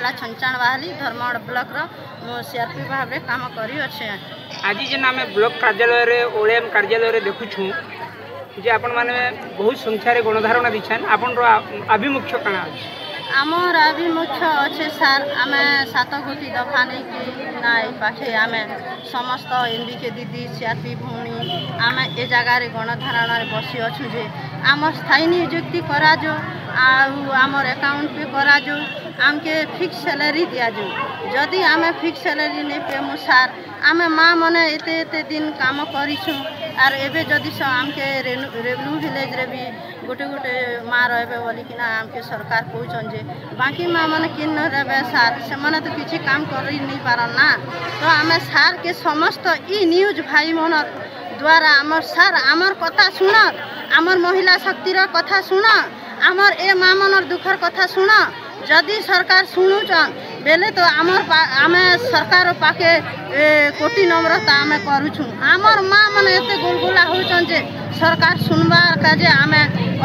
है छंचाण बाहली Dharamgarh block CRP भाव में काम कर आज जेन आम ब्लॉक कार्यालय ओएम कार्यालय देखुछू जे आपण माने बहुत संख्यार गणधारणा दीछन आपण आभिमुख्य काना आमर आभिमुख्य अच्छे सार आम 7 गोटी दफा नहीं कि ना पाखे आम समस्त एमबीके दीदी सीआरपी भूमि आम ए जगार गणधारणा बसी अच्छु जे आम स्थायी नियुक्ति कराजो आमर अकाउंट पे कराजो आमके फिक्स सैलरी दियाजो जदि आम फिक्स सैलरी नहीं पेमु सार आम माँ मैंने एते दिन काम करूँ आर एबे जदि आमके रेवन्यू विलेज रे भी गोटे गोटे माँ रहे बोलिकिना आमके सरकार कहूँ जे बाकी माँ मैंने किन रे सार से मैंने तो किसी काम कर नहीं पारन ना तो आम सार के समस्त ई न्यूज भाई मन द्वारा आमर सार आमर कथा शुण आमर महिला शक्तिर कथा शुण आमर ए माँ मनर दुखर कथा शुण जदि सरकार शुणुचन बेले तो आम सरकार पाके कोटि नम्रता आम करुछुँ आमर माँ मैंने एत गुलगुला होचन जे सरकार सुनबार का जे आम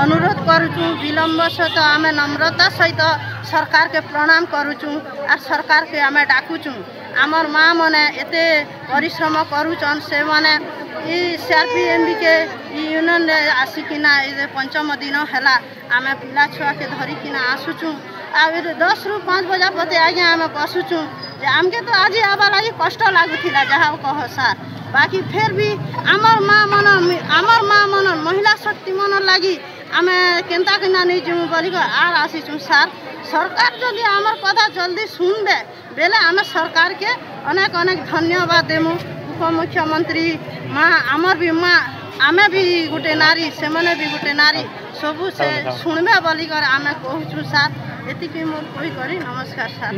अनुरोध करुछुँ विलम्ब सहित आम नम्रता सहित सरकार के प्रणाम करुछुँ और सरकार के आम डाकुछुँ आमर माँ मैंने एत परिश्रम करुछन से माने सीआरपी एमबीके यूनियन आसिकिना पंचम दिन है आम पिला छुआ के धरिकिना आसुचुँ आ 10 ରୁ 5 बजा पते आज्ञा आम बसुचुँ आमके तो आज आवा लगी कष्ट लगुला जहाँ कह सार बाकी फिर भी आमर माँ मन महिला शक्ति मन लगी आम केन्ता किना नहीं जीवु बोलिक आर आसीचुँ सार सरकार जदि आमर कथा जल्दी सुनबे बेले आम सरकार के अनेक अनेक धन्यवाद देमु उपमुख्यमंत्री माँ आमर भी माँ आमे भी गोटे नारी से मैंने भी गोटे नारी सबू से शुणबे बोलिक आम कहूँ सार एतिकी मोर कही करी नमस्कार सार।